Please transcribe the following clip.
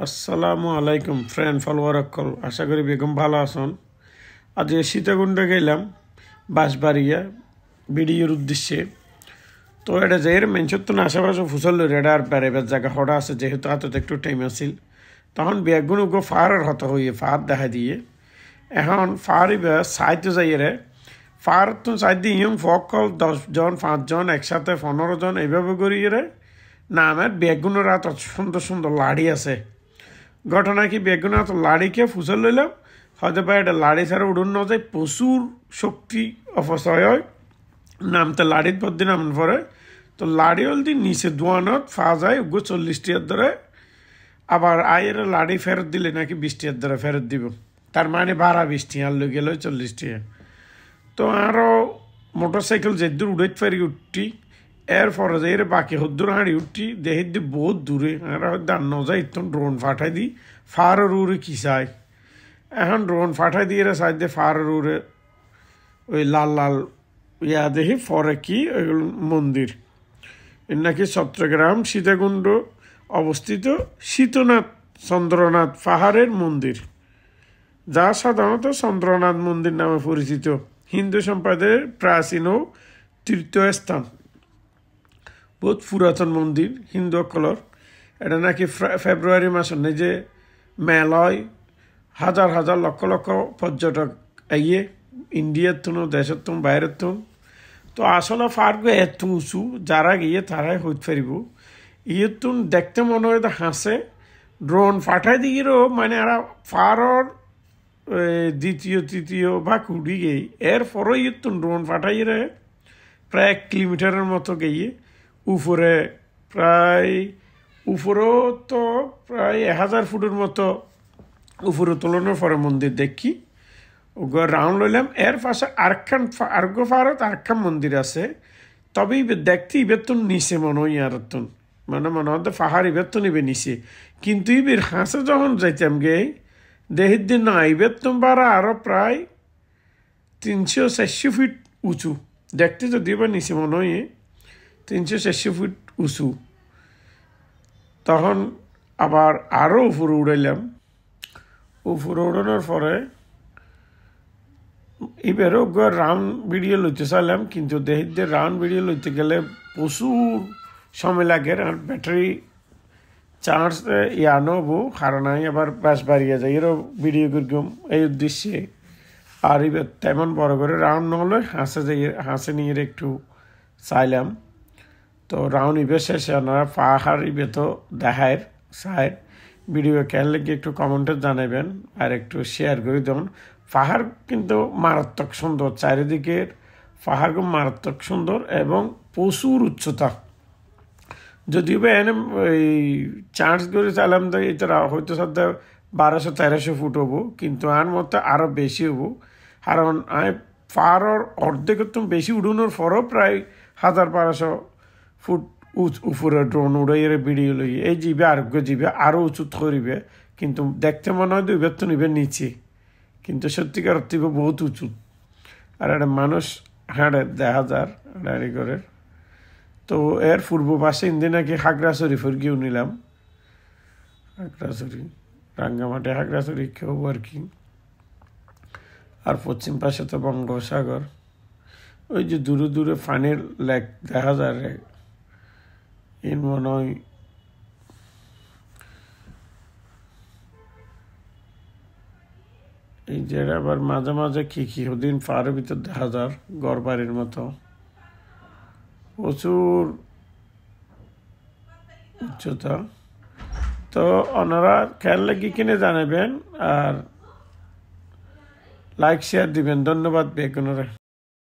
আসসালামু আলাইকুম friend follower অকল আশা করি বেগম ভালো আছেন। আজ সীতাকুণ্ডে গেলাম বাঁশবাড়িয়া ভিডিওর উদ্দেশ্যে। তো এটা যে মেনচত্তন আশেপাশে ফুসল এটা আর বেড়াবার জায়গা হরা আছে, যেহেতু হাতত একটু টাইম আছিল তখন বেগুন গো ফারের হত হইয়ে ফার দেখা দিয়ে এখন ফারিবে সাইতে যাইয়ে ফার তো সাইড দিয়ে ইয়ং ফকল 10 জন 5 জন একসাথে 15 জন এইভাবে করিয়ে না আমার বেগুনের এত সুন্দর সুন্দর লাড়ি আছে। ঘটনা কি বেগুনের এত লাড়িকে ফুসল লইলাম, হয়তো বা এটা লাড়ি ছাড়া উড়ুন না যায়, প্রচুর শক্তি অপচয় হয়। নামতে লাড়ির পর দিন নামন পরে তো লাড়ি হলদি নিচে দোয়ানত ফা যায় উগ্র 40 টিয়ার ধরে, আবার আয়ের লাড়ি ফেরত দিলে নাকি 20 টিয়ার ধরে ফেরত দিব, তার মানে 12-20 টিয়ার লই গেল 40 টিয়া। তো আরও মোটরসাইকেল যেদূর উড়াইত পারি উঠটি এরপরে যে বাকি হদ্দুর হাঁড়ি উঠটি দেখি দি বহুত দূরে আর দান নজাই তখন ড্রোন ফাটাই দিই ফারের উড়ে কি চাই। এখন ড্রোন ফাটাই দিয়ে চাই দিয়ে ফারের উড়ে ওই লাল লাল ইয়া দেখি ফরে কি ওইগুলো মন্দির। এর নাকি চট্টগ্রাম সীতাকুণ্ড অবস্থিত শীতনাথ চন্দ্রনাথ পাহাড়ের মন্দির, যা সাধারণত চন্দ্রনাথ মন্দির নামে পরিচিত। হিন্দু সম্প্রদায়ের প্রাচীন ও তীর্থস্থান, বহুত পুরাতন মন্দির হিন্দু অকলর। এটা নাকি ফেব্রুয়ারি মাসের যে মেলয় হাজার হাজার লক্ষ লক্ষ পর্যটক আইয়ে ইন্ডিয়ার তুন দেশের তুন বাইরের তুন। তো আসলে ফার্ক এত উঁচু, যারা গিয়ে তারাই হইতে পারিব। ইয়ে তুন দেখতে মনে হয় হাসে ড্রোন ফাটাই দিয়েও মানে এরা ফারর দ্বিতীয় তৃতীয় বা কুড়ি গেই এরপরও ইয়ে তুন ড্রোন ফাটাই প্রায় 1 কিলোমিটারের মতো গিয়ে উপরে প্রায় উপরেও তো প্রায় 1000 ফুটের মতো উপরে তোলানোর পরে মন্দির দেখি ওগো রাউন্ড লইলাম। এর পাশে আর্গো ফারত আরেকখান মন্দির আছে, তবে দেখতে ইবের তো নিচে মনে হয় আর মানে মনে হয় পাহাড় ইবের তো নিবে নিচে, কিন্তু ইবের হাঁসে যখন যাইতাম গে দেহির দিন না ইবের তো বারা আরও প্রায় 300-400 ফিট উঁচু, দেখতে যদি এবার নিচে মনে হয় 300-400 ফিট উঁচু। তখন আবার আরও উপরে উড়াইলাম, উপরে উড়ানোর পরে এবারও রাউন্ড ভিডিও লইতে চাইলাম, কিন্তু দেহিদের রাউন্ড ভিডিও লইতে গেলে প্রচুর সময় লাগে আর ব্যাটারি চার্জ নবো, কারণ আমি আবার বাস বাড়িয়ে যাই এরও ভিডিও করলাম এই উদ্দেশ্যে। আর এবার তেমন বড় করে রাউন্ড না হলে হাঁসে নিয়ে একটু চাইলাম। তো রাউন্ড ইবে শেষে আপনারা পাহাড় ইবে তো দেখায় সাইড ভিডিও কেন লেগে একটু কমেন্টে জানাবেন আর একটু শেয়ার করে দেবেন। পাহাড় কিন্তু মারাত্মক সুন্দর, চারিদিকের পাহাড় খুব মারাত্মক সুন্দর এবং প্রচুর উচ্চতা। যদিও বা এনে এই চার্জ করে চাইলাম তো এটা হয়তো সাথে 1200-1300 ফুট হবো, কিন্তু আর মতো আরও বেশি হবো, কারণ আমি পাহাড়ের অর্ধেকের তো বেশি উড়ানোর পরও প্রায় 1000-1200 ফুট উপরে ড্রোন উড়াইয়ে ভিডিও লই এই জিবে আরোগ্য জিবে আরও উঁচু করিবে, কিন্তু দেখতে মনে হয় দুইবার তো নিবে নিচে, কিন্তু সত্যিকার অর্থে বহুত উঁচু। আর একটা মানুষ হাঁড়ে দেখা যার গাড়ি করে। তো এর পূর্ব পাশে ইন্দি নাকি খাগড়াছড়ি ফুরগিও নিলাম, খাগড়াছড়ি রাঙ্গামাটি খাগড়াছড়ি কেউ আর কি। আর পশ্চিম পাশে তো বঙ্গোপসাগর, ওই যে দূরে দূরে পানির লেক দেখা যায় ইন মনে হয় এই যে আবার মাঝে মাঝে কি ওদিন পাহাড়ের ভিতর দেখা যায় ঘর বাড়ির মতো প্রচুর উচ্চতা। তো ওনারা খেয়াল লাগি কিনে জানাবেন আর লাইক শেয়ার দিবেন। ধন্যবাদ বেগুনরা।